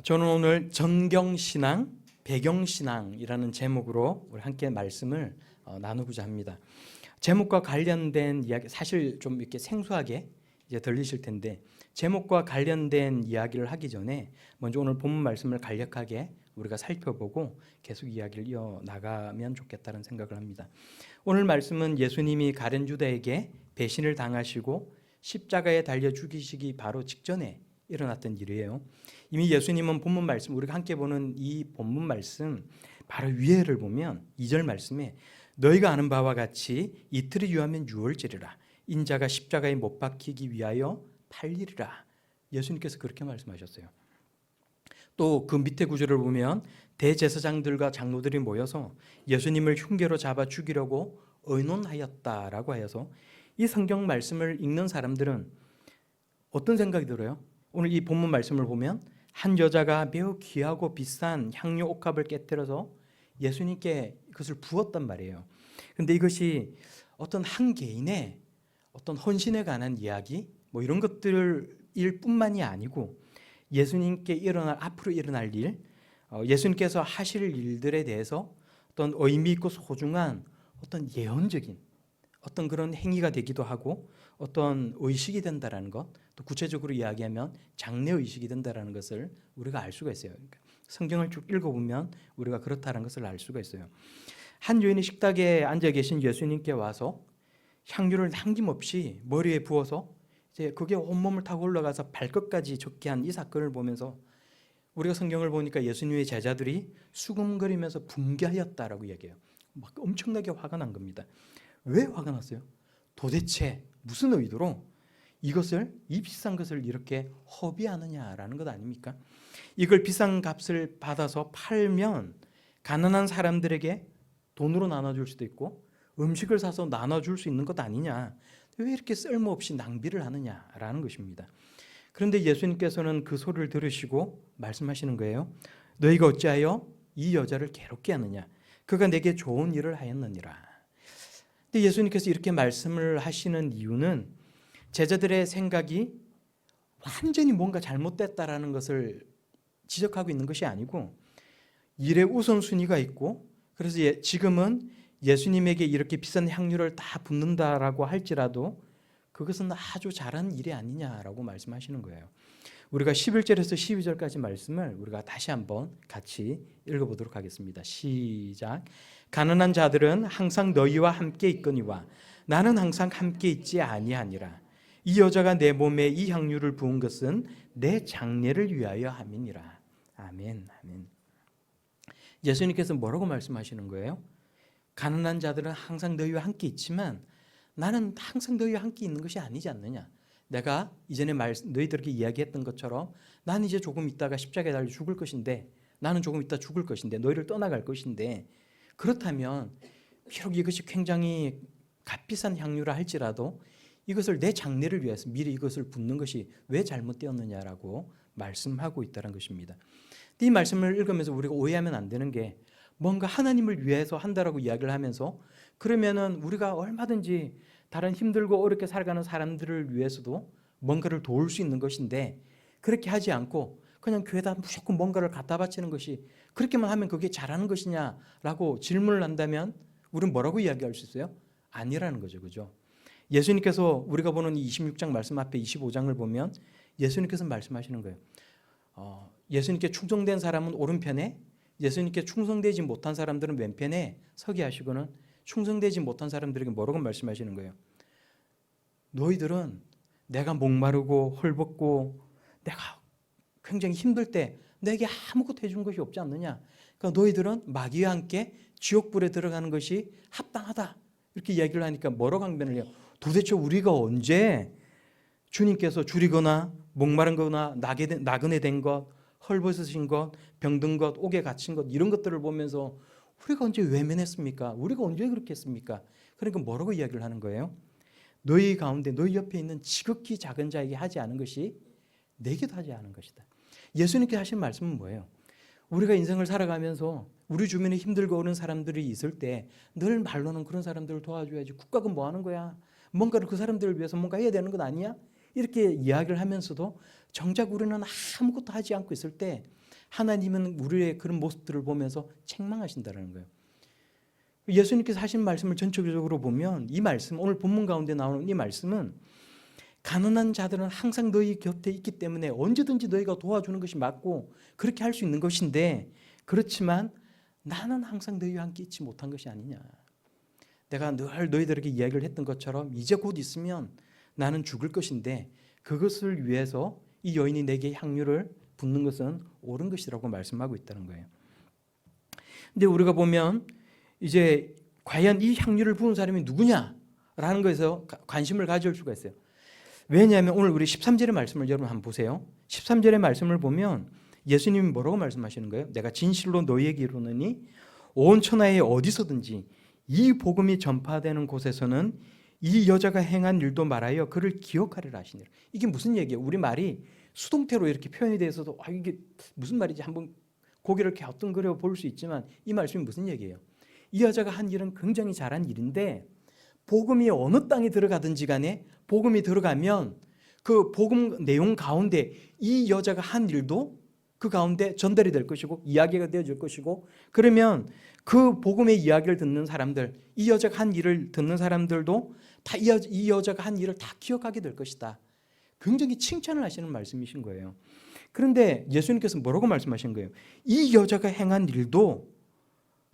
저는 오늘 전경신앙, 배경신앙이라는 제목으로 우리 함께 말씀을 나누고자 합니다. 제목과 관련된 이야기, 사실 좀 이렇게 생소하게 이제 들리실 텐데, 제목과 관련된 이야기를 하기 전에 먼저 오늘 본문 말씀을 간략하게 우리가 살펴보고 계속 이야기를 이어나가면 좋겠다는 생각을 합니다. 오늘 말씀은 예수님이 가룟 유다에게 배신을 당하시고 십자가에 달려 죽이시기 바로 직전에 일어났던 일이에요. 이미 예수님은 본문 말씀, 우리가 함께 보는 이 본문 말씀 바로 위에를 보면 2절 말씀에 너희가 아는 바와 같이 이틀이 유하면 유월절이라 인자가 십자가에 못 박히기 위하여 팔리리라. 예수님께서 그렇게 말씀하셨어요. 또 그 밑에 구절을 보면 대제사장들과 장로들이 모여서 예수님을 흉계로 잡아 죽이려고 의논하였다라고 하여서 이 성경 말씀을 읽는 사람들은 어떤 생각이 들어요? 오늘 이 본문 말씀을 보면 한 여자가 매우 귀하고 비싼 향료 옥합을 깨뜨려서 예수님께 그것을 부었단 말이에요. 그런데 이것이 어떤 한 개인의 어떤 헌신에 관한 이야기 뭐 이런 것들일 뿐만이 아니고 예수님께 앞으로 일어날 일, 예수님께서 하실 일들에 대해서 어떤 의미 있고 소중한 어떤 예언적인 어떤 그런 행위가 되기도 하고 어떤 의식이 된다라는 것, 또 구체적으로 이야기하면 장래 의식이 된다라는 것을 우리가 알 수가 있어요. 그러니까 성경을 쭉 읽어보면 우리가 그렇다는 것을 알 수가 있어요. 한 여인이 식탁에 앉아 계신 예수님께 와서 향유를 남김없이 머리에 부어서 이제 그게 온몸을 타고 올라가서 발끝까지 적게 한 이 사건을 보면서 우리가 성경을 보니까 예수님의 제자들이 수금거리면서 분개하였다라고 얘기해요. 막 엄청나게 화가 난 겁니다. 왜 화가 났어요? 도대체 무슨 의도로 이 비싼 것을 이렇게 허비하느냐라는 것 아닙니까? 이걸 비싼 값을 받아서 팔면 가난한 사람들에게 돈으로 나눠줄 수도 있고 음식을 사서 나눠줄 수 있는 것 아니냐, 왜 이렇게 쓸모없이 낭비를 하느냐라는 것입니다. 그런데 예수님께서는 그 소리를 들으시고 말씀하시는 거예요. 너희가 어찌하여 이 여자를 괴롭게 하느냐, 그가 내게 좋은 일을 하였느니라. 근데 예수님께서 이렇게 말씀을 하시는 이유는 제자들의 생각이 완전히 뭔가 잘못됐다라는 것을 지적하고 있는 것이 아니고 일의 우선순위가 있고, 그래서 지금은 예수님에게 이렇게 비싼 향유를 다 붓는다라고 할지라도 그것은 아주 잘한 일이 아니냐라고 말씀하시는 거예요. 우리가 11절에서 12절까지 말씀을 우리가 다시 한번 같이 읽어보도록 하겠습니다. 시작. 가난한 자들은 항상 너희와 함께 있거니와 나는 항상 함께 있지 아니하니라. 이 여자가 내 몸에 이 향유를 부은 것은 내 장례를 위하여 함이니라. 아멘. 아멘. 예수님께서 뭐라고 말씀하시는 거예요? 가난한 자들은 항상 너희와 함께 있지만 나는 항상 너희와 함께 있는 것이 아니지 않느냐. 내가 이전에 너희들에게 이야기했던 것처럼 나는 이제 조금 있다가 십자가에 달려 죽을 것인데, 나는 조금 있다 죽을 것인데, 너희를 떠나갈 것인데, 그렇다면 비록 이것이 굉장히 값비싼 향유라 할지라도 이것을 내 장례를 위해서 미리 이것을 붓는 것이 왜 잘못되었느냐라고 말씀하고 있다는 것입니다. 이 말씀을 읽으면서 우리가 오해하면 안 되는 게, 뭔가 하나님을 위해서 한다라고 이야기를 하면서 그러면은 우리가 얼마든지 다른 힘들고 어렵게 살아가는 사람들을 위해서도 뭔가를 도울 수 있는 것인데, 그렇게 하지 않고 그냥 교회에다 무조건 뭔가를 갖다 바치는 것이, 그렇게만 하면 그게 잘하는 것이냐라고 질문을 한다면 우리는 뭐라고 이야기할 수 있어요? 아니라는 거죠. 그죠? 예수님께서 우리가 보는 이 26장 말씀 앞에 25장을 보면 예수님께서 말씀하시는 거예요. 예수님께 충성된 사람은 오른편에, 예수님께 충성되지 못한 사람들은 왼편에 서게 하시고는 충성되지 못한 사람들에게 뭐라고 말씀하시는 거예요? 너희들은 내가 목마르고 헐벗고 내가 굉장히 힘들 때 내게 아무것도 해준 것이 없지 않느냐. 그러니까 너희들은 마귀와 함께 지옥불에 들어가는 것이 합당하다. 이렇게 이야기를 하니까 뭐라고 강변을 해요? 도대체 우리가 언제 주님께서 줄이거나 목마른 거나 나그네 된 것, 헐벗으신 것, 병든 것, 옥에 갇힌 것, 이런 것들을 보면서 우리가 언제 외면했습니까? 우리가 언제 그렇게 했습니까? 그러니까 뭐라고 이야기를 하는 거예요? 너희 가운데 너희 옆에 있는 지극히 작은 자에게 하지 않은 것이 내게도 하지 않은 것이다. 예수님께 하신 말씀은 뭐예요? 우리가 인생을 살아가면서 우리 주변에 힘들고 어려운 사람들이 있을 때 늘 말로는 그런 사람들을 도와줘야지, 국가가 뭐 하는 거야? 뭔가를 그 사람들을 위해서 뭔가 해야 되는 것 아니야? 이렇게 이야기를 하면서도 정작 우리는 아무것도 하지 않고 있을 때 하나님은 우리의 그런 모습들을 보면서 책망하신다는 거예요. 예수님께서 하신 말씀을 전체적으로 보면 이 말씀, 오늘 본문 가운데 나오는 이 말씀은 가난한 자들은 항상 너희 곁에 있기 때문에 언제든지 너희가 도와주는 것이 맞고 그렇게 할 수 있는 것인데, 그렇지만 나는 항상 너희와 함께 있지 못한 것이 아니냐. 내가 늘 너희들에게 이야기를 했던 것처럼 이제 곧 있으면 나는 죽을 것인데 그것을 위해서 이 여인이 내게 향유를 붓는 것은 옳은 것이라고 말씀하고 있다는 거예요. 근데 우리가 보면 이제 과연 이 향유를 부은 사람이 누구냐라는 것에서 관심을 가질 수가 있어요. 왜냐하면 오늘 우리 13절의 말씀을 여러분 한번 보세요. 13절의 말씀을 보면 예수님이 뭐라고 말씀하시는 거예요? 내가 진실로 너희에게 이르노니 온 천하에 어디서든지 이 복음이 전파되는 곳에서는 이 여자가 행한 일도 말하여 그를 기억하리라 하시니라. 이게 무슨 얘기예요? 우리 말이 수동태로 이렇게 표현이 돼서도 이게 무슨 말이지 한번 고개를 갸우뚱거려 볼 수 있지만 이 말씀이 무슨 얘기예요? 이 여자가 한 일은 굉장히 잘한 일인데 복음이 어느 땅에 들어가든지 간에 복음이 들어가면 그 복음 내용 가운데 이 여자가 한 일도 그 가운데 전달이 될 것이고 이야기가 되어질 것이고, 그러면 그 복음의 이야기를 듣는 사람들, 이 여자가 한 일을 듣는 사람들도 다 이 여자가 한 일을 다 기억하게 될 것이다. 굉장히 칭찬을 하시는 말씀이신 거예요. 그런데 예수님께서 뭐라고 말씀하신 거예요? 이 여자가 행한 일도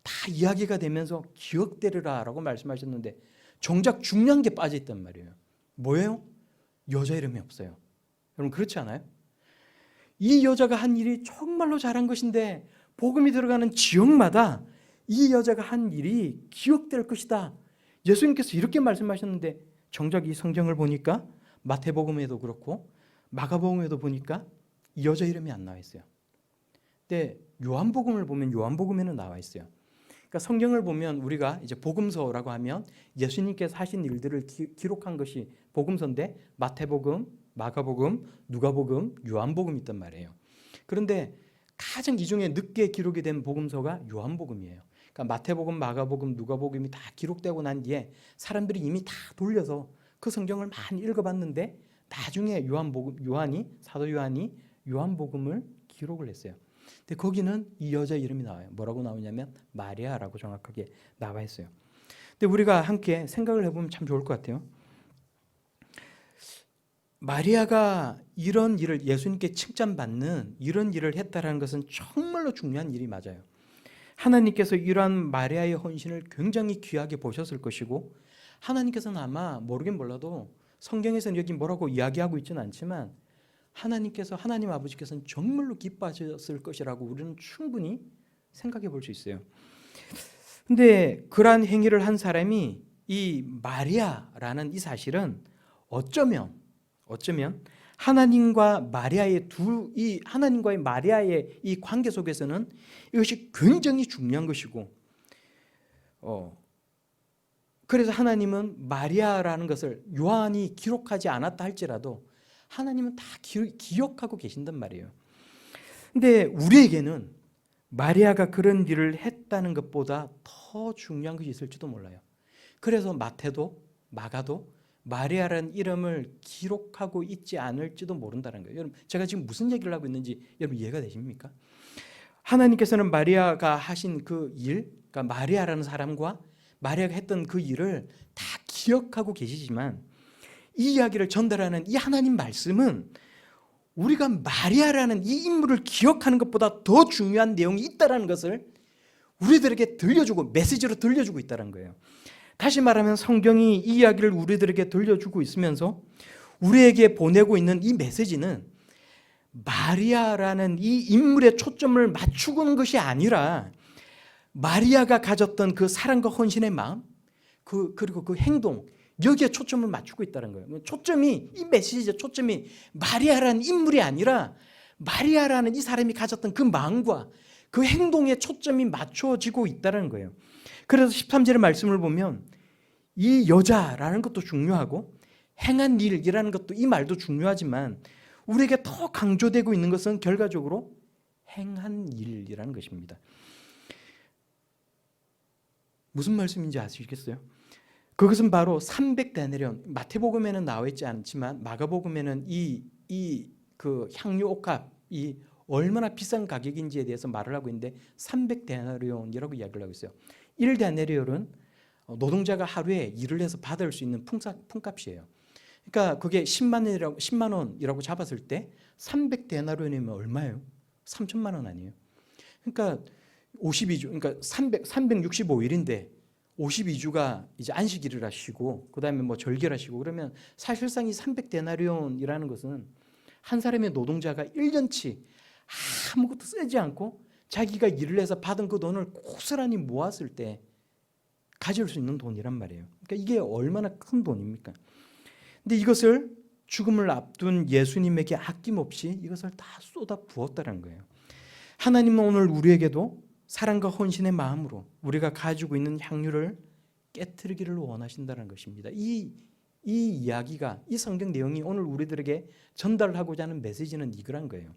다 이야기가 되면서 기억되리라 라고 말씀하셨는데 정작 중요한 게 빠져있단 말이에요. 뭐예요? 여자 이름이 없어요. 여러분 그렇지 않아요? 이 여자가 한 일이 정말로 잘한 것인데 복음이 들어가는 지역마다 이 여자가 한 일이 기억될 것이다. 예수님께서 이렇게 말씀하셨는데 정작 이 성경을 보니까 마태복음에도 그렇고 마가복음에도 보니까 이 여자 이름이 안 나와 있어요. 근데 요한복음을 보면 요한복음에는 나와 있어요. 그러니까 성경을 보면 우리가 이제 복음서라고 하면 예수님께서 하신 일들을 기록한 것이 복음서인데 마태복음, 마가복음, 누가복음, 요한복음이 있단 말이에요. 그런데 가장 이 중에 늦게 기록이 된 복음서가 요한복음이에요. 그러니까 마태복음, 마가복음, 누가복음이 다 기록되고 난 뒤에 사람들이 이미 다 돌려서 그 성경을 많이 읽어봤는데 나중에 사도 요한이 요한복음을 기록을 했어요. 근데 거기는 이 여자 이름이 나와요. 뭐라고 나오냐면 마리아라고 정확하게 나와 있어요. 근데 우리가 함께 생각을 해보면 참 좋을 것 같아요. 마리아가 이런 일을, 예수님께 칭찬받는 이런 일을 했다는 것은 정말로 중요한 일이 맞아요. 하나님께서 이러한 마리아의 헌신을 굉장히 귀하게 보셨을 것이고, 하나님께서는 아마 모르긴 몰라도 성경에서는 여기 뭐라고 이야기하고 있지는 않지만 하나님 아버지께서는 정말로 기뻐하셨을 것이라고 우리는 충분히 생각해 볼 수 있어요. 근데 그러한 행위를 한 사람이 이 마리아라는 이 사실은 어쩌면 하나님과의 마리아의 이 관계 속에서는 이것이 굉장히 중요한 것이고, 그래서 하나님은 마리아라는 것을 요한이 기록하지 않았다 할지라도 하나님은 다 기억하고 계신단 말이에요. 근데 우리에게는 마리아가 그런 일을 했다는 것보다 더 중요한 것이 있을지도 몰라요. 그래서 마태도 마가도 마리아라는 이름을 기록하고 있지 않을지도 모른다는 거예요. 여러분, 제가 지금 무슨 얘기를 하고 있는지 여러분 이해가 되십니까? 하나님께서는 마리아가 하신 그 일, 그러니까 마리아라는 사람과 마리아가 했던 그 일을 다 기억하고 계시지만 이 이야기를 전달하는 이 하나님 말씀은 우리가 마리아라는 이 인물을 기억하는 것보다 더 중요한 내용이 있다는 것을 우리들에게 들려주고 메시지로 들려주고 있다는 거예요. 다시 말하면 성경이 이 이야기를 우리들에게 들려주고 있으면서 우리에게 보내고 있는 이 메시지는 마리아라는 이 인물에 초점을 맞추는 것이 아니라 마리아가 가졌던 그 사랑과 헌신의 마음, 그리고 그 행동, 여기에 초점을 맞추고 있다는 거예요. 이 메시지의 초점이 마리아라는 인물이 아니라 마리아라는 이 사람이 가졌던 그 마음과 그 행동에 초점이 맞춰지고 있다는 거예요. 그래서 13절의 말씀을 보면 이 여자라는 것도 중요하고 행한 일이라는 것도, 이 말도 중요하지만 우리에게 더 강조되고 있는 것은 결과적으로 행한 일이라는 것입니다. 무슨 말씀인지 아시겠어요? 그것은 바로 300데나리온, 마태복음에는 나와 있지 않지만 마가복음에는 그 향유 옥합, 이 얼마나 비싼 가격인지에 대해서 말을 하고 있는데 300데나리온이라고 이야기를 하고 있어요. 1데나리온은 노동자가 하루에 일을 해서 받을 수 있는 품값이에요. 그러니까 그게 10만 원이라고 잡았을 때 300데나리온이면 얼마예요? 3천만 원 아니에요? 그러니까 52주, 그러니까 365일인데 52주가 이제 안식일을 하시고 그다음에 뭐 절기를 하시고 그러면 사실상 이 300데나리온이라는 것은 한 사람의 노동자가 1년치 아무것도 쓰지 않고 자기가 일을 해서 받은 그 돈을 고스란히 모았을 때 가질 수 있는 돈이란 말이에요. 그러니까 이게 얼마나 큰 돈입니까? 근데 이것을 죽음을 앞둔 예수님에게 아낌없이 이것을 다 쏟아 부었다는 거예요. 하나님은 오늘 우리에게도 사랑과 헌신의 마음으로 우리가 가지고 있는 향유를 깨트리기를 원하신다는 것입니다. 이 이야기가, 이 성경 내용이 오늘 우리들에게 전달하고자 하는 메시지는 이거란 거예요.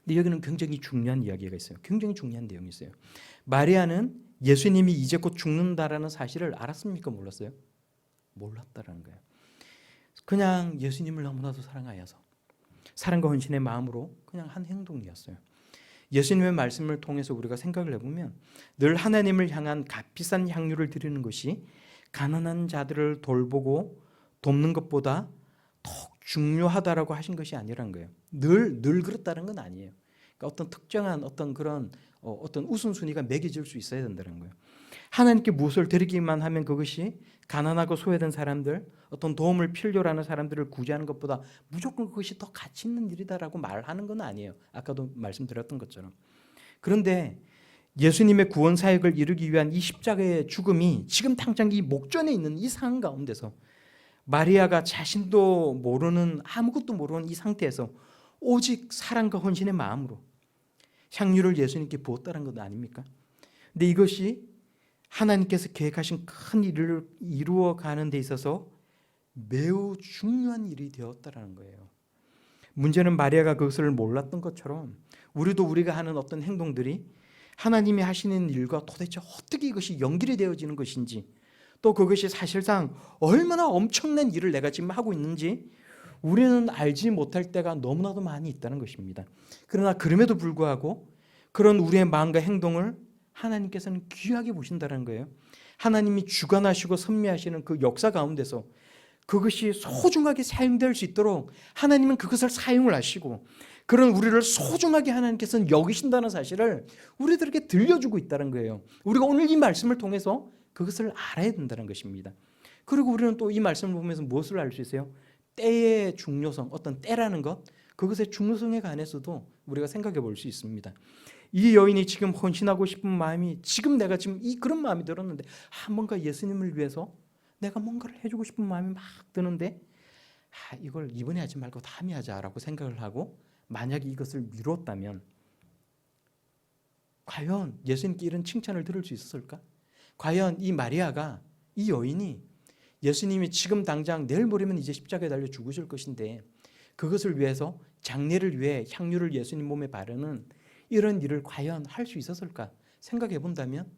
근데 여기는 굉장히 중요한 이야기가 있어요. 굉장히 중요한 내용이 있어요. 마리아는 예수님이 이제 곧 죽는다라는 사실을 알았습니까? 몰랐어요? 몰랐다라는 거예요. 그냥 예수님을 너무나도 사랑하여서 사랑과 헌신의 마음으로 그냥 한 행동이었어요. 예수님의 말씀을 통해서 우리가 생각을 해보면 늘 하나님을 향한 값비싼 향유를 드리는 것이 가난한 자들을 돌보고 돕는 것보다 더 중요하다라고 하신 것이 아니란 거예요. 늘 그렇다는 건 아니에요. 그러니까 어떤 특정한 어떤 그런 어떤 우선순위가 매겨질 수 있어야 된다는 거예요. 하나님께 무엇을 드리기만 하면 그것이 가난하고 소외된 사람들, 어떤 도움을 필요로 하는 사람들을 구제하는 것보다 무조건 그것이 더 가치 있는 일이다라고 말하는 건 아니에요. 아까도 말씀드렸던 것처럼. 그런데 예수님의 구원 사역을 이루기 위한 이 십자가의 죽음이 지금 당장 이 목전에 있는 이 상황 가운데서 마리아가 자신도 모르는, 아무것도 모르는 이 상태에서 오직 사랑과 헌신의 마음으로 향유를 예수님께 부었다는 것 아닙니까? 근데 이것이 하나님께서 계획하신 큰 일을 이루어가는 데 있어서 매우 중요한 일이 되었다는 거예요. 문제는 마리아가 그것을 몰랐던 것처럼 우리도 우리가 하는 어떤 행동들이 하나님이 하시는 일과 도대체 어떻게 이것이 연결이 되어지는 것인지, 또 그것이 사실상 얼마나 엄청난 일을 내가 지금 하고 있는지 우리는 알지 못할 때가 너무나도 많이 있다는 것입니다. 그러나 그럼에도 불구하고 그런 우리의 마음과 행동을 하나님께서는 귀하게 보신다는 거예요. 하나님이 주관하시고 섭리하시는 그 역사 가운데서 그것이 소중하게 사용될 수 있도록 하나님은 그것을 사용을 하시고 그런 우리를 소중하게 하나님께서는 여기신다는 사실을 우리들에게 들려주고 있다는 거예요. 우리가 오늘 이 말씀을 통해서 그것을 알아야 된다는 것입니다. 그리고 우리는 또 이 말씀을 보면서 무엇을 알 수 있어요? 때의 중요성, 어떤 때라는 것, 그것의 중요성에 관해서도 우리가 생각해 볼 수 있습니다. 이 여인이 지금 헌신하고 싶은 마음이, 지금 내가 지금 그런 마음이 들었는데 뭔가 예수님을 위해서 내가 뭔가를 해주고 싶은 마음이 막 드는데 이걸 이번에 하지 말고 다음에 하자라고 생각을 하고 만약에 이것을 미뤘다면 과연 예수님께 이런 칭찬을 들을 수 있었을까? 과연 이 마리아가, 이 여인이 예수님이 지금 당장 내일 모레면 이제 십자가에 달려 죽으실 것인데 그것을 위해서, 장례를 위해 향유를 예수님 몸에 바르는 이런 일을 과연 할 수 있었을까 생각해 본다면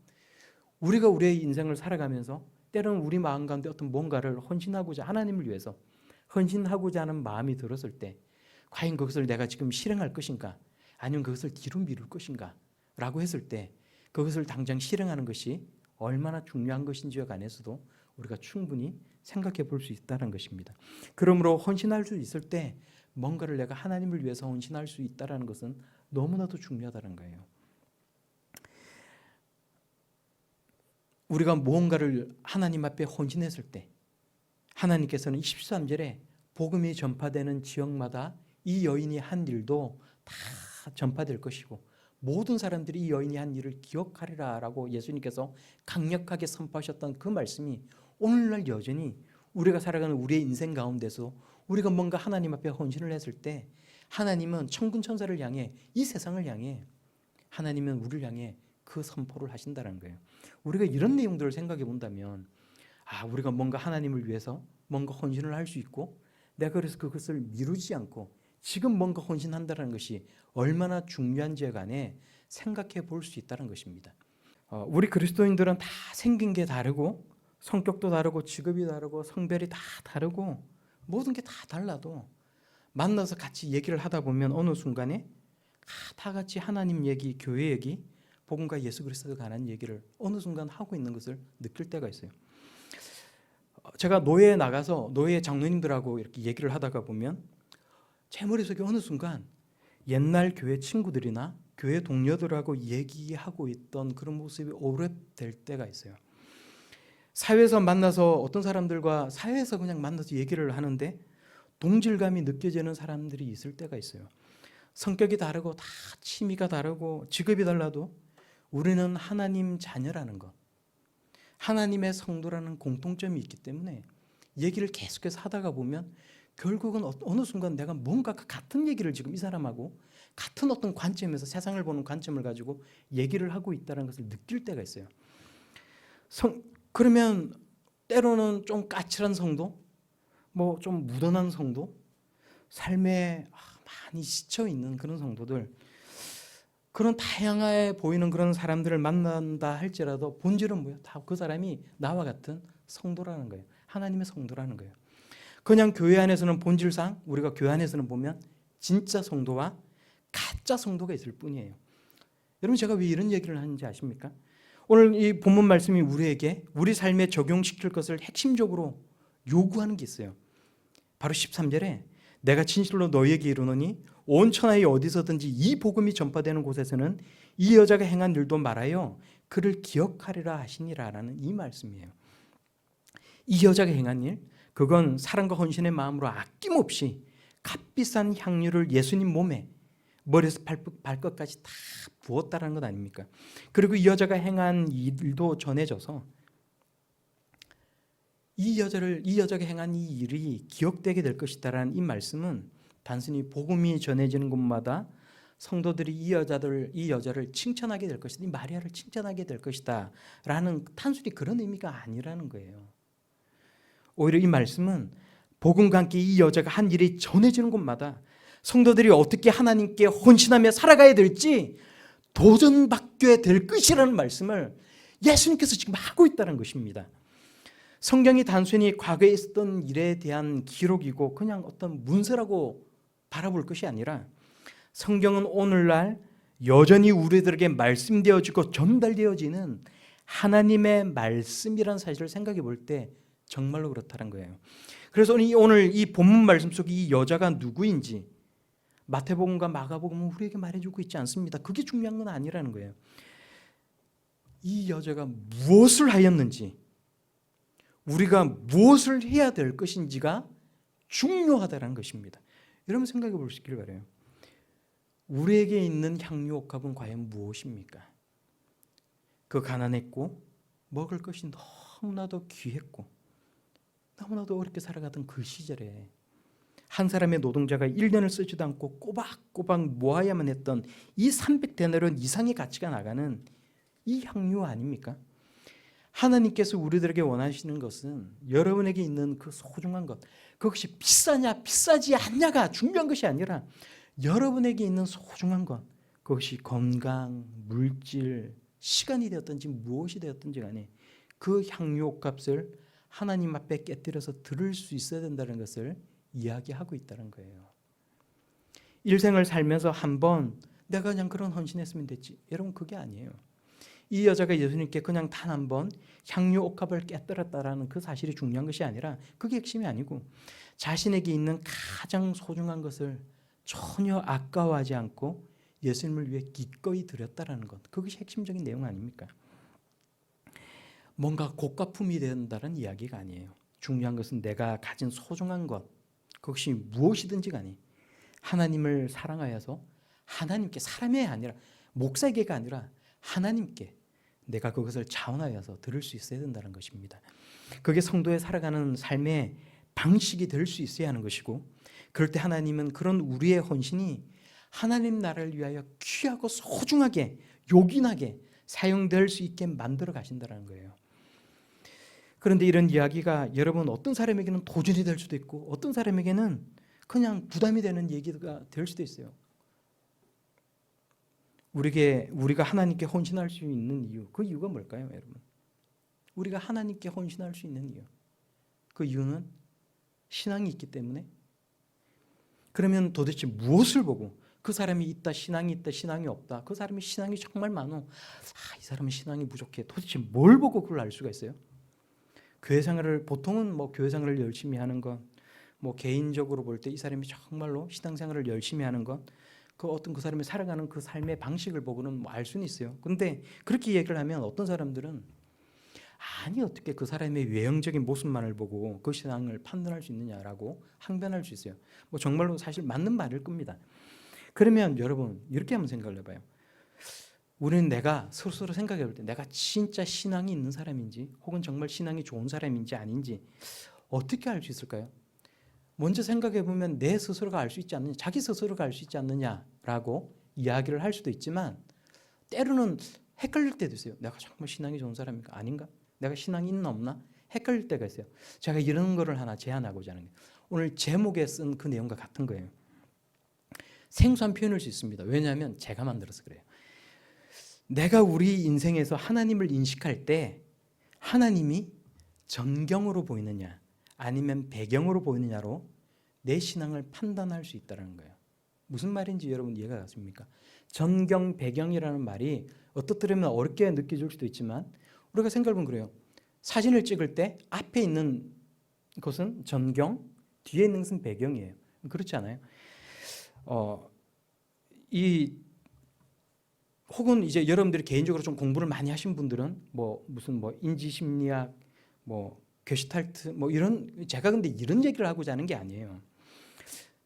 우리가 우리의 인생을 살아가면서 때로는 우리 마음 가운데 어떤 뭔가를 헌신하고자, 하나님을 위해서 헌신하고자 하는 마음이 들었을 때 과연 그것을 내가 지금 실행할 것인가 아니면 그것을 뒤로 미룰 것인가 라고 했을 때 그것을 당장 실행하는 것이 얼마나 중요한 것인지에 관해서도 우리가 충분히 생각해 볼 수 있다는 것입니다. 그러므로 헌신할 수 있을 때 뭔가를 내가 하나님을 위해서 헌신할 수 있다는 것은 너무나도 중요하다는 거예요. 우리가 무언가를 하나님 앞에 헌신했을 때 하나님께서는 23절에 복음이 전파되는 지역마다 이 여인이 한 일도 다 전파될 것이고 모든 사람들이 이 여인이 한 일을 기억하리라 라고 예수님께서 강력하게 선포하셨던 그 말씀이 오늘날 여전히 우리가 살아가는 우리의 인생 가운데서 우리가 뭔가 하나님 앞에 헌신을 했을 때 하나님은 천군 천사를 향해, 이 세상을 향해, 하나님은 우리를 향해 그 선포를 하신다는 거예요. 우리가 이런 내용들을 생각해 본다면 우리가 뭔가 하나님을 위해서 뭔가 헌신을 할 수 있고 내가 그래서 그것을 미루지 않고 지금 뭔가 헌신한다는 것이 얼마나 중요한지에 관해 생각해 볼 수 있다는 것입니다. 우리 그리스도인들은 다 생긴 게 다르고 성격도 다르고 직업이 다르고 성별이 다 다르고 모든 게 다 달라도 만나서 같이 얘기를 하다 보면 어느 순간에 다 같이 하나님 얘기, 교회 얘기, 복음과 예수 그리스도에 관한 얘기를 어느 순간 하고 있는 것을 느낄 때가 있어요. 제가 노예에 나가서 노예 장로님들하고 이렇게 얘기를 하다가 보면 제 머릿속에 어느 순간 옛날 교회 친구들이나 교회 동료들하고 얘기하고 있던 그런 모습이 오랩될 때가 있어요. 사회에서 만나서 어떤 사람들과 사회에서 그냥 만나서 얘기를 하는데 동질감이 느껴지는 사람들이 있을 때가 있어요. 성격이 다르고 다 취미가 다르고 직업이 달라도 우리는 하나님 자녀라는 것, 하나님의 성도라는 공통점이 있기 때문에 얘기를 계속해서 하다가 보면 결국은 어느 순간 내가 뭔가 같은 얘기를 지금 이 사람하고 같은 어떤 관점에서 세상을 보는 관점을 가지고 얘기를 하고 있다는 것을 느낄 때가 있어요. 그러면 때로는 좀 까칠한 성도, 뭐 좀 무던한 성도, 삶에 많이 지쳐 있는 그런 성도들, 그런 다양해 보이는 그런 사람들을 만난다 할지라도 본질은 뭐예요? 다 그 사람이 나와 같은 성도라는 거예요. 하나님의 성도라는 거예요. 그냥 교회 안에서는 본질상 우리가 교회 안에서는 보면 진짜 성도와 가짜 성도가 있을 뿐이에요. 여러분, 제가 왜 이런 얘기를 하는지 아십니까? 오늘 이 본문 말씀이 우리에게 우리 삶에 적용시킬 것을 핵심적으로 요구하는 게 있어요. 바로 13절에 내가 진실로 너희에게 이르노니 온 천하에 어디서든지 이 복음이 전파되는 곳에서는 이 여자가 행한 일도 말하여 그를 기억하리라 하시니라라는 이 말씀이에요. 이 여자가 행한 일, 그건 사랑과 헌신의 마음으로 아낌없이 값비싼 향유를 예수님 몸에 머리에서 발끝까지 다 부었다라는 것 아닙니까? 그리고 이 여자가 행한 일도 전해져서 이 여자가 행한 이 일이 기억되게 될 것이다라는 이 말씀은 단순히 복음이 전해지는 곳마다 성도들이 이 여자를 칭찬하게 될 것이다, 이 마리아를 칭찬하게 될 것이다라는 단순히 그런 의미가 아니라는 거예요. 오히려 이 말씀은 복음과 함께 이 여자가 한 일이 전해지는 곳마다 성도들이 어떻게 하나님께 헌신하며 살아가야 될지 도전받게 될 것이라는 말씀을 예수님께서 지금 하고 있다는 것입니다. 성경이 단순히 과거에 있었던 일에 대한 기록이고 그냥 어떤 문서라고 바라볼 것이 아니라 성경은 오늘날 여전히 우리들에게 말씀되어지고 전달되어지는 하나님의 말씀이라는 사실을 생각해 볼 때 정말로 그렇다는 거예요. 그래서 오늘 이 본문 말씀 속에 이 여자가 누구인지 마태복음과 마가복음은 우리에게 말해주고 있지 않습니다. 그게 중요한 건 아니라는 거예요. 이 여자가 무엇을 하였는지, 우리가 무엇을 해야 될 것인지가 중요하다는 것입니다. 여러분 생각해 보시길 바라요. 우리에게 있는 향유 옥합은 과연 무엇입니까? 그 가난했고 먹을 것이 너무나도 귀했고 너무나도 어렵게 살아가던 그 시절에 한 사람의 노동자가 1년을 쓰지도 않고 꼬박꼬박 모아야만 했던 이 300데나리온 이상의 가치가 나가는 이 향유 아닙니까? 하나님께서 우리들에게 원하시는 것은 여러분에게 있는 그 소중한 것, 그것이 비싸냐 비싸지 않냐가 중요한 것이 아니라 여러분에게 있는 소중한 것, 그것이 건강, 물질, 시간이 되었든지 무엇이 되었든지 간에 그 향유 값을 하나님 앞에 깨뜨려서 들을 수 있어야 된다는 것을 이야기하고 있다는 거예요. 일생을 살면서 한번 내가 그냥 그런 헌신했으면 됐지, 여러분 그게 아니에요. 이 여자가 예수님께 그냥 단 한 번 향유 옥합을 깨뜨렸다라는 그 사실이 중요한 것이 아니라 그게 핵심이 아니고 자신에게 있는 가장 소중한 것을 전혀 아까워하지 않고 예수님을 위해 기꺼이 드렸다라는 것, 그것이 핵심적인 내용 아닙니까? 뭔가 고가품이 된다는 이야기가 아니에요. 중요한 것은 내가 가진 소중한 것, 그것이 무엇이든지 간에 하나님을 사랑하여서 하나님께, 사람이 아니라 목사에게가 아니라 하나님께 내가 그것을 자원하여서 들을 수 있어야 된다는 것입니다. 그게 성도의 살아가는 삶의 방식이 될 수 있어야 하는 것이고, 그럴 때 하나님은 그런 우리의 헌신이 하나님 나라를 위하여 귀하고 소중하게 요긴하게 사용될 수 있게 만들어 가신다는 거예요. 그런데 이런 이야기가 여러분 어떤 사람에게는 도전이 될 수도 있고 어떤 사람에게는 그냥 부담이 되는 얘기가 될 수도 있어요. 우리가 하나님께 헌신할 수 있는 이유, 그 이유가 뭘까요, 여러분? 우리가 하나님께 헌신할 수 있는 이유, 그 이유는 신앙이 있기 때문에. 그러면 도대체 무엇을 보고 그 사람이 있다, 신앙이 있다, 신앙이 없다. 그 사람이 신앙이 정말 많어. 이 사람은 신앙이 부족해. 도대체 뭘 보고 그걸 알 수가 있어요? 교회 생활을 보통은 뭐 교회 생활을 열심히 하는 건, 뭐 개인적으로 볼 때 이 사람이 정말로 신앙생활을 열심히 하는 건, 그 어떤 그 사람이 살아가는 그 삶의 방식을 보고는 뭐 알 수는 있어요. 근데 그렇게 얘기를 하면 어떤 사람들은 아니 어떻게 그 사람의 외형적인 모습만을 보고 그 신앙을 판단할 수 있느냐라고 항변할 수 있어요. 뭐 정말로 사실 맞는 말일 겁니다. 그러면 여러분 이렇게 한번 생각을 해봐요. 우리는 내가 스스로 생각해 볼 때 내가 진짜 신앙이 있는 사람인지 혹은 정말 신앙이 좋은 사람인지 아닌지 어떻게 알 수 있을까요? 먼저 생각해 보면 내 스스로가 알 수 있지 않느냐, 자기 스스로가 알 수 있지 않느냐라고 이야기를 할 수도 있지만 때로는 헷갈릴 때도 있어요. 내가 정말 신앙이 좋은 사람인가 아닌가? 내가 신앙이 있나 없나? 헷갈릴 때가 있어요. 제가 이런 거를 하나 제안하고자 하는 거예요. 오늘 제목에 쓴 그 내용과 같은 거예요. 생소한 표현일 수 있습니다. 왜냐하면 제가 만들어서 그래요. 내가 우리 인생에서 하나님을 인식할 때 하나님이 전경으로 보이느냐 아니면 배경으로 보이느냐로 내 신앙을 판단할 수 있다는 거예요. 무슨 말인지 여러분 이해가 갔습니까? 전경, 배경이라는 말이 어떻더라면 어렵게 느껴질 수도 있지만 우리가 생각해보면 그래요. 사진을 찍을 때 앞에 있는 것은 전경, 뒤에 있는 것은 배경이에요. 그렇지 않아요? 혹은 이제 여러분들이 개인적으로 좀 공부를 많이 하신 분들은 무슨 인지심리학, 게슈탈트 이런, 제가 근데 이런 얘기를 하고자 하는 게 아니에요.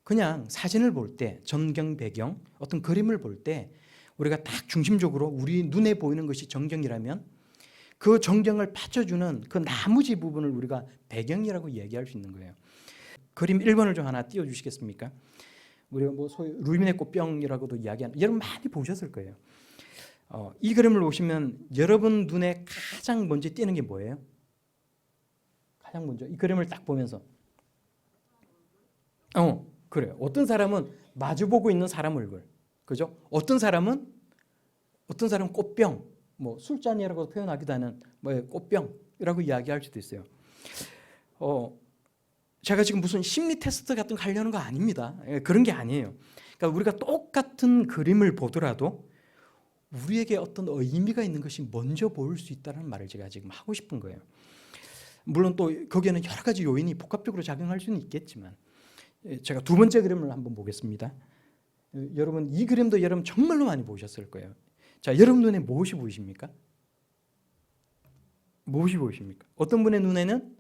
그냥 사진을 볼 때 전경, 배경, 어떤 그림을 볼 때 우리가 딱 중심적으로 우리 눈에 보이는 것이 전경이라면 그 전경을 받쳐주는 그 나머지 부분을 우리가 배경이라고 얘기할 수 있는 거예요. 그림 1번을 좀 하나 띄워주시겠습니까? 우리가 소위 루미네 꽃병이라고도 이야기하는, 여러분 많이 보셨을 거예요. 이 그림을 보시면 여러분 눈에 가장 먼저 띄는 게 뭐예요? 가장 먼저 이 그림을 딱 보면서 그래요. 어떤 사람은 마주보고 있는 사람 얼굴, 그죠? 어떤 사람은 꽃병, 술잔이라고 표현하기도 하는 꽃병이라고 이야기할 수도 있어요. 제가 지금 무슨 심리 테스트 같은 거 하려는 거 아닙니다. 그런 게 아니에요. 그러니까 우리가 똑같은 그림을 보더라도 우리에게 어떤 의미가 있는 것이 먼저 보일 수 있다는 말을 제가 지금 하고 싶은 거예요. 물론 또 거기에는 여러 가지 요인이 복합적으로 작용할 수는 있겠지만 제가 두 번째 그림을 한번 보겠습니다. 여러분 이 그림도 여러분 정말로 많이 보셨을 거예요. 자, 여러분 눈에 무엇이 보이십니까? 무엇이 보이십니까? 어떤 분의 눈에는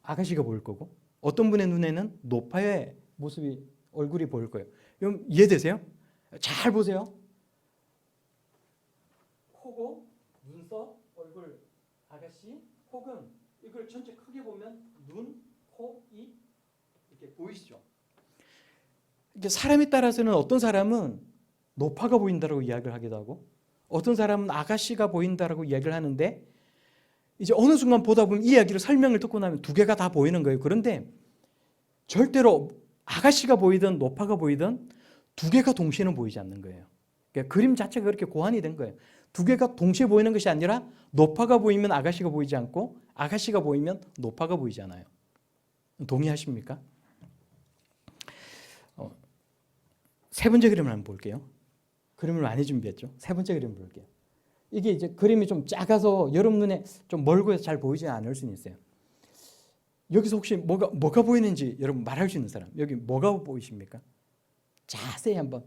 아가씨가 보일 거고 어떤 분의 눈에는 노파의 모습이, 얼굴이 보일 거예요. 여러분 이해되세요? 잘 보세요. 코고 눈썹, 얼굴, 아가씨, 혹은 이걸 전체 크게 보면 눈, 코, 입 이렇게 보이시죠? 이게 사람에 따라서는 어떤 사람은 노파가 보인다라고 이야기를 하기도 하고 어떤 사람은 아가씨가 보인다라고 이야기를 하는데 이제 어느 순간 보다 보면 이 이야기를 설명을 듣고 나면 두 개가 다 보이는 거예요. 그런데 절대로 아가씨가 보이든 노파가 보이든 두 개가 동시에는 보이지 않는 거예요. 그러니까 그림 자체가 그렇게 고안이 된 거예요. 두 개가 동시에 보이는 것이 아니라 노파가 보이면 아가씨가 보이지 않고 아가씨가 보이면 노파가 보이지 않아요. 동의하십니까? 세 번째 그림을 한번 볼게요. 그림을 많이 준비했죠. 세 번째 그림을 볼게요. 이게 이제 그림이 좀 작아서 여러분 눈에 좀 멀고 해서 잘 보이지 않을 수는 있어요. 여기서 혹시 뭐가 보이는지 여러분 말할 수 있는 사람, 여기 뭐가 보이십니까? 자세히 한번.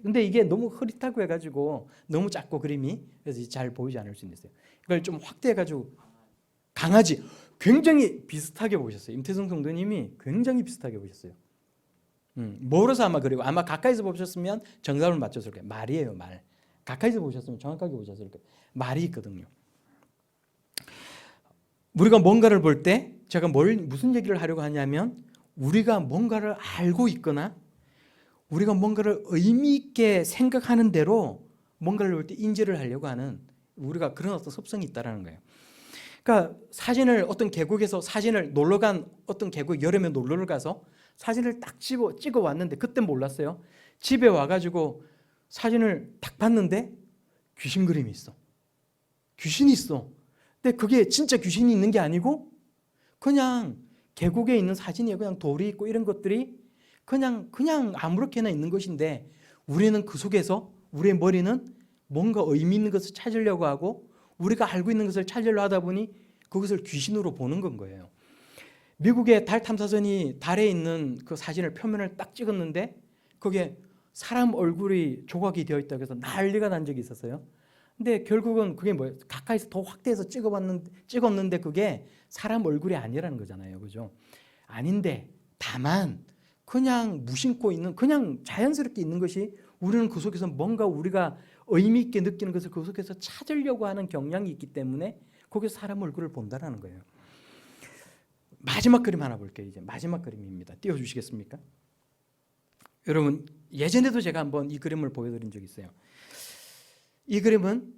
근데 이게 너무 흐릿하고 해가지고 너무 작고 그림이 그래서 잘 보이지 않을 수 있어요. 이걸 좀 확대해가지고 강아지 굉장히 비슷하게 보셨어요. 임태성 성도님이 굉장히 비슷하게 보셨어요. 멀어서 아마 그리고 아마 가까이서 보셨으면 정답을 맞췄을 거예요. 말이에요, 말. 가까이서 보셨으면 정확하게 보셨을 거예요. 말이 있거든요. 우리가 뭔가를 볼 때 제가 무슨 얘기를 하려고 하냐면 우리가 뭔가를 알고 있거나 우리가 뭔가를 의미 있게 생각하는 대로 뭔가를 볼 때 인지를 하려고 하는 우리가 그런 어떤 습성이 있다는 거예요. 그러니까 사진을 어떤 계곡에서 사진을 놀러 간 어떤 계곡 여름에 놀러를 가서 사진을 딱 찍어 왔는데 그때 몰랐어요. 집에 와가지고 사진을 딱 봤는데 귀신 그림이 있어. 귀신이 있어. 근데 그게 진짜 귀신이 있는 게 아니고 그냥 계곡에 있는 사진이에요. 그냥 돌이 있고 이런 것들이 그냥 아무렇게나 있는 것인데 우리는 그 속에서 우리의 머리는 뭔가 의미 있는 것을 찾으려고 하고 우리가 알고 있는 것을 찾으려고 하다 보니 그것을 귀신으로 보는 건 거예요. 미국의 달 탐사선이 달에 있는 그 사진을 표면을 딱 찍었는데 거기에 사람 얼굴이 조각이 되어 있다고 해서 난리가 난 적이 있었어요. 근데 결국은 그게 뭐예요? 가까이서 더 확대해서 찍었는데 그게 사람 얼굴이 아니라는 거잖아요. 그죠? 아닌데 다만 그냥 무심코 있는 그냥 자연스럽게 있는 것이 우리는 그 속에서 뭔가 우리가 의미 있게 느끼는 것을 그 속에서 찾으려고 하는 경향이 있기 때문에 거기서 사람 얼굴을 본다라는 거예요. 마지막 그림 하나 볼게요. 이제 마지막 그림입니다. 띄워주시겠습니까? 여러분 예전에도 제가 한번 이 그림을 보여드린 적이 있어요. 이 그림은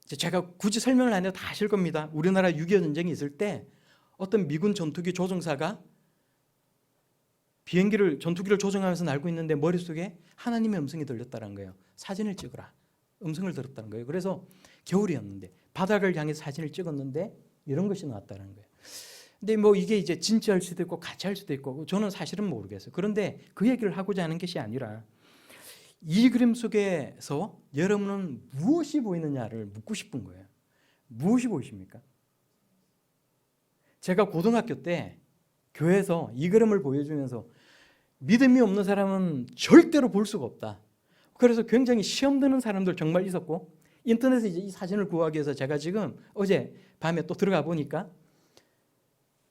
제가 굳이 설명을 안 해도 다 아실 겁니다. 우리나라 6.25 전쟁이 있을 때 어떤 미군 전투기 조종사가 전투기를 조종하면서 날고 있는데 머릿속에 하나님의 음성이 들렸다는 거예요. 사진을 찍으라. 음성을 들었다는 거예요. 그래서 겨울이었는데 바다를 향해서 사진을 찍었는데 이런 것이 나왔다는 거예요. 근데 뭐 이게 이제 진짜일 수도 있고 가짜일 수도 있고 저는 사실은 모르겠어요. 그런데 그 얘기를 하고자 하는 것이 아니라 이 그림 속에서 여러분은 무엇이 보이느냐를 묻고 싶은 거예요. 무엇이 보이십니까? 제가 고등학교 때 교회에서 이 그림을 보여주면서 믿음이 없는 사람은 절대로 볼 수가 없다. 그래서 굉장히 시험 드는 사람들 정말 있었고 인터넷에 이제 이 사진을 구하기 위해서 제가 지금 어제 밤에 또 들어가 보니까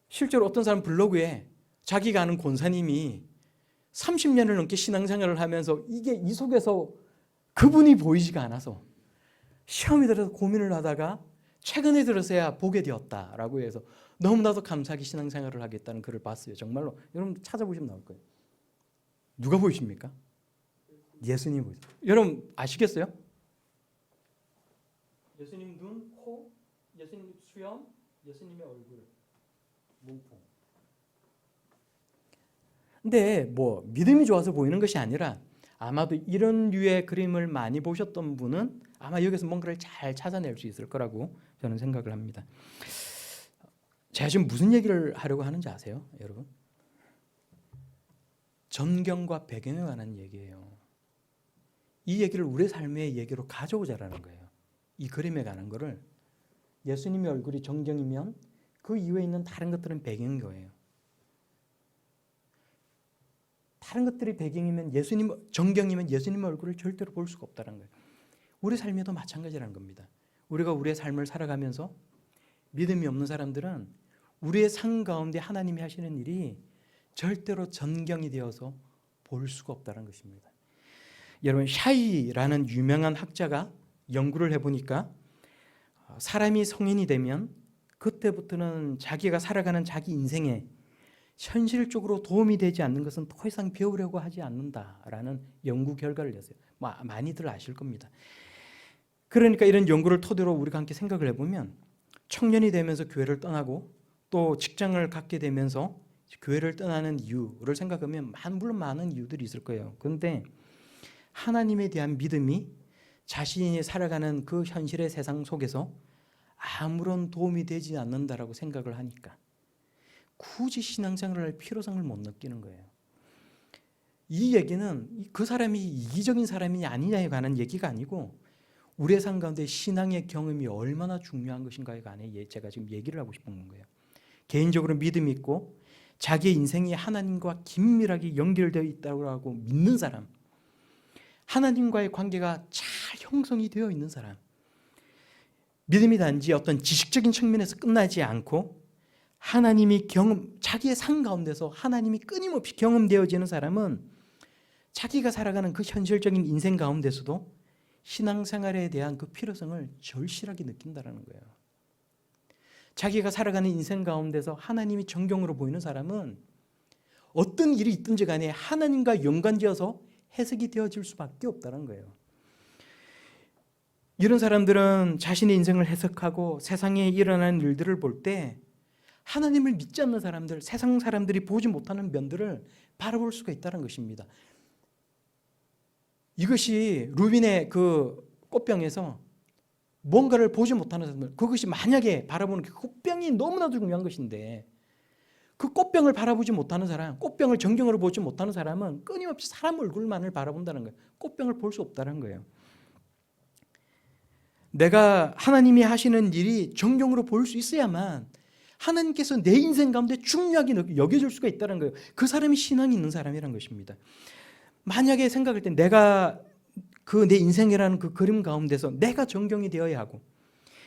실제로 어떤 사람 블로그에 자기가 아는 권사님이 30년을 넘게 신앙생활을 하면서 이게 이 속에서 그분이 보이지가 않아서 시험이 들어서 고민을 하다가 최근에 들어서야 보게 되었다라고 해서 너무나도 감사하게 신앙생활을 하겠다는 글을 봤어요. 정말로 여러분 찾아보시면 나올 거예요. 누가 보이십니까? 예수님 보이죠. 여러분 아시겠어요? 예수님 눈, 코, 예수님 수염, 예수님의 얼굴, 몸통. 근데 뭐 믿음이 좋아서 보이는 것이 아니라 아마도 이런 류의 그림을 많이 보셨던 분은 아마 여기서 뭔가를 잘 찾아낼 수 있을 거라고 저는 생각을 합니다. 제가 지금 무슨 얘기를 하려고 하는지 아세요, 여러분? 전경과 배경에 관한 얘기예요. 이 얘기를 우리 삶의 얘기로 가져오자라는 거예요. 이 그림에 관한 거를 예수님의 얼굴이 전경이면 그 이후에 있는 다른 것들은 배경인 거예요. 다른 것들이 배경이면 전경이면 예수님의 얼굴을 절대로 볼 수가 없다는 거예요. 우리 삶에도 마찬가지라는 겁니다. 우리가 우리의 삶을 살아가면서 믿음이 없는 사람들은 우리의 삶 가운데 하나님이 하시는 일이 절대로 전경이 되어서 볼 수가 없다는 것입니다. 여러분 샤이라는 유명한 학자가 연구를 해보니까 사람이 성인이 되면 그때부터는 자기가 살아가는 자기 인생에 현실적으로 도움이 되지 않는 것은 더 이상 배우려고 하지 않는다라는 연구 결과를 냈어요. 많이들 아실 겁니다. 그러니까 이런 연구를 토대로 우리가 함께 생각을 해보면 청년이 되면서 교회를 떠나고 또 직장을 갖게 되면서 교회를 떠나는 이유를 생각하면 물론 많은 이유들이 있을 거예요. 그런데 하나님에 대한 믿음이 자신이 살아가는 그 현실의 세상 속에서 아무런 도움이 되지 않는다라고 생각을 하니까 굳이 신앙생활을 할 필요성을 못 느끼는 거예요. 이 얘기는 그 사람이 이기적인 사람이냐 아니냐에 관한 얘기가 아니고 우리의 삶 가운데 신앙의 경험이 얼마나 중요한 것인가에 관해 제가 지금 얘기를 하고 싶은 거예요. 개인적으로 믿음이 있고 자기의 인생이 하나님과 긴밀하게 연결되어 있다고 믿는 사람, 하나님과의 관계가 잘 형성이 되어 있는 사람, 믿음이 단지 어떤 지식적인 측면에서 끝나지 않고 하나님이 자기의 삶 가운데서 하나님이 끊임없이 경험되어지는 사람은 자기가 살아가는 그 현실적인 인생 가운데서도 신앙생활에 대한 그 필요성을 절실하게 느낀다는 거예요. 자기가 살아가는 인생 가운데서 하나님이 정경으로 보이는 사람은 어떤 일이 있든지 간에 하나님과 연관지어서 해석이 되어질 수밖에 없다는 거예요. 이런 사람들은 자신의 인생을 해석하고 세상에 일어나는 일들을 볼 때 하나님을 믿지 않는 사람들, 세상 사람들이 보지 못하는 면들을 바라볼 수가 있다는 것입니다. 이것이 루빈의 그 꽃병에서 뭔가를 보지 못하는 사람들, 그것이 만약에 바라보는 그 꽃병이 너무나도 중요한 것인데 그 꽃병을 바라보지 못하는 사람, 꽃병을 정경으로 보지 못하는 사람은 끊임없이 사람 얼굴만을 바라본다는 거예요. 꽃병을 볼 수 없다는 거예요. 내가 하나님이 하시는 일이 정경으로 볼 수 있어야만 하나님께서 내 인생 가운데 중요하게 여겨질 수가 있다는 거예요. 그 사람이 신앙이 있는 사람이라는 것입니다. 만약에 생각할 때 내가 그 내 인생이라는 그 그림 가운데서 내가 정경이 되어야 하고,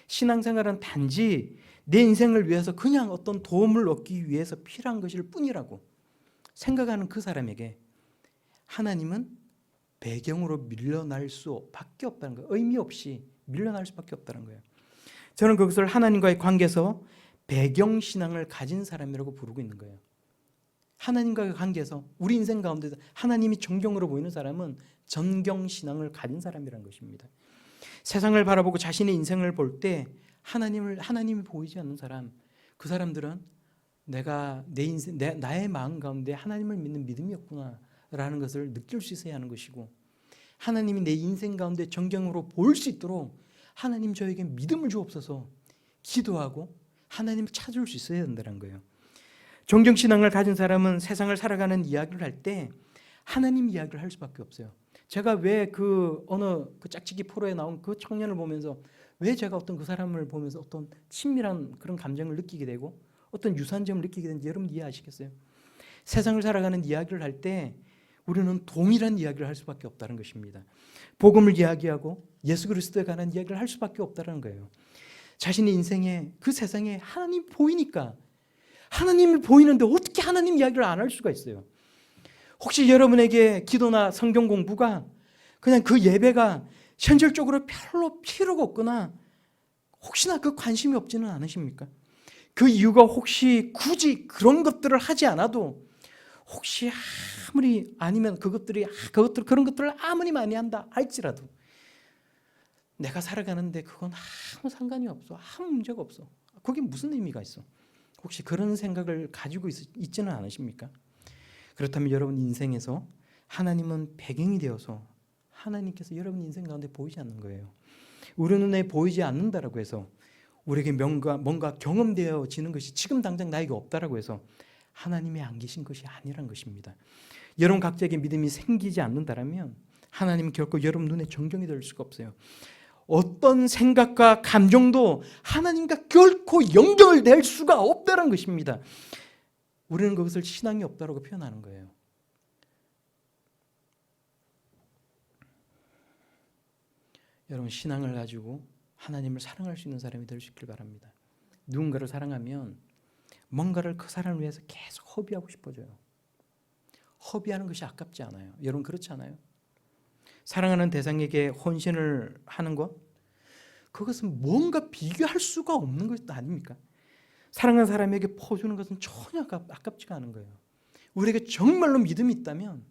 신앙생활은 단지 내 인생을 위해서 그냥 어떤 도움을 얻기 위해서 필요한 것일 뿐이라고 생각하는 그 사람에게 하나님은 배경으로 밀려날 수밖에 없다는 거예요. 의미 없이 밀려날 수밖에 없다는 거예요. 저는 그것을 하나님과의 관계에서 배경신앙을 가진 사람이라고 부르고 있는 거예요. 하나님과의 관계에서 우리 인생 가운데서 하나님이 정경으로 보이는 사람은 전경신앙을 가진 사람이라는 것입니다. 세상을 바라보고 자신의 인생을 볼 때 하나님이 보이지 않는 사람, 그 사람들은 내가 내 인생, 나의 마음 가운데 하나님을 믿는 믿음이 없구나라는 것을 느낄 수 있어야 하는 것이고, 하나님이 내 인생 가운데 정경으로 볼 수 있도록 하나님 저에게 믿음을 주옵소서 기도하고 하나님을 찾을 수 있어야 된다는 거예요. 정경신앙을 가진 사람은 세상을 살아가는 이야기를 할 때 하나님 이야기를 할 수밖에 없어요. 제가 왜 어느 짝짓기 프로에 나온 그 청년을 보면서 왜 제가 어떤 그 사람을 보면서 어떤 친밀한 그런 감정을 느끼게 되고 어떤 유사한 점을 느끼게 되는지 여러분 이해하시겠어요? 세상을 살아가는 이야기를 할 때 우리는 동일한 이야기를 할 수밖에 없다는 것입니다. 복음을 이야기하고 예수 그리스도에 관한 이야기를 할 수밖에 없다는 거예요. 자신의 인생에 그 세상에 하나님 보이니까, 하나님이 보이는데 어떻게 하나님 이야기를 안 할 수가 있어요? 혹시 여러분에게 기도나 성경 공부가 그냥 그 예배가 현실적으로 별로 필요가 없거나 혹시나 그 관심이 없지는 않으십니까? 그 이유가 혹시 굳이 그런 것들을 하지 않아도 혹시 아무리 아니면 그런 것들을 아무리 많이 한다 할지라도 내가 살아가는데 그건 아무 상관이 없어. 아무 문제가 없어. 거기 무슨 의미가 있어? 혹시 그런 생각을 가지고 있지는 않으십니까? 그렇다면 여러분 인생에서 하나님은 배경이 되어서 하나님께서 여러분 인생 가운데 보이지 않는 거예요. 우리 눈에 보이지 않는다라고 해서 우리에게 뭔가 경험되어지는 것이 지금 당장 나에게 없다라고 해서 하나님이 안 계신 것이 아니란 것입니다. 여러분 각자에게 믿음이 생기지 않는다라면 하나님은 결코 여러분 눈에 정경이 될 수가 없어요. 어떤 생각과 감정도 하나님과 결코 연결될 수가 없다는 것입니다. 우리는 그것을 신앙이 없다고 표현하는 거예요. 여러분 신앙을 가지고 하나님을 사랑할 수 있는 사람이 될 수 있길 바랍니다. 누군가를 사랑하면 뭔가를 그 사람을 위해서 계속 허비하고 싶어져요. 허비하는 것이 아깝지 않아요. 여러분 그렇지 않아요? 사랑하는 대상에게 헌신을 하는 것, 그것은 뭔가 비교할 수가 없는 것 아닙니까? 사랑하는 사람에게 퍼주는 것은 전혀 아깝지가 않은 거예요. 우리에게 정말로 믿음이 있다면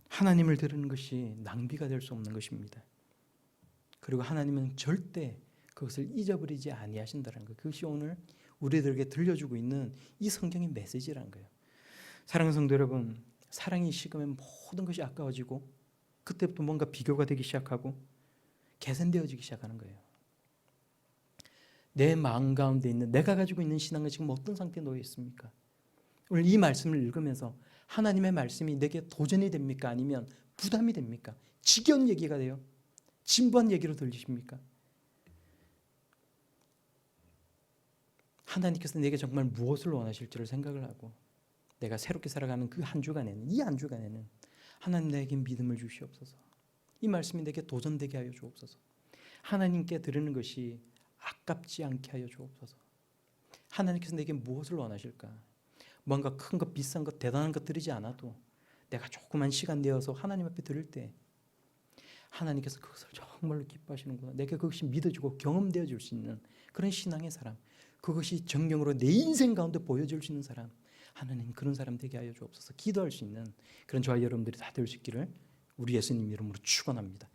하나님을 드리는 것이 낭비가 될 수 없는 것입니다. 그리고 하나님은 절대 그것을 잊어버리지 아니하신다는 것, 그것이 오늘 우리들에게 들려주고 있는 이 성경의 메시지라는 거예요. 사랑하는 성도 여러분, 사랑이 식으면 모든 것이 아까워지고 그때부터 뭔가 비교가 되기 시작하고 개선되어지기 시작하는 거예요. 내 마음 가운데 있는 내가 가지고 있는 신앙은 지금 어떤 상태에 놓여 있습니까? 오늘 이 말씀을 읽으면서 하나님의 말씀이 내게 도전이 됩니까? 아니면 부담이 됩니까? 지겨운 얘기가 돼요? 진부한 얘기로 들리십니까? 하나님께서 내게 정말 무엇을 원하실지를 생각을 하고 내가 새롭게 살아가는 그 한 주간에는, 이 한 주간에는 하나님 나에게 믿음을 주시옵소서. 이 말씀이 내게 도전되게 하여 주옵소서. 하나님께 드리는 것이 아깝지 않게 하여 주옵소서. 하나님께서 내게 무엇을 원하실까? 뭔가 큰 것, 비싼 것, 대단한 것 드리지 않아도 내가 조그만 시간 내어서 하나님 앞에 드릴 때 하나님께서 그것을 정말로 기뻐하시는구나. 내게 그것이 믿어지고 경험되어질 수 있는 그런 신앙의 사람, 그것이 정경으로 내 인생 가운데 보여줄 수 있는 사람, 하나님 그런 사람 되게 하여 주옵소서. 기도할 수 있는 그런 저와 여러분들이 다 될 수 있기를 우리 예수님 이름으로 축원합니다.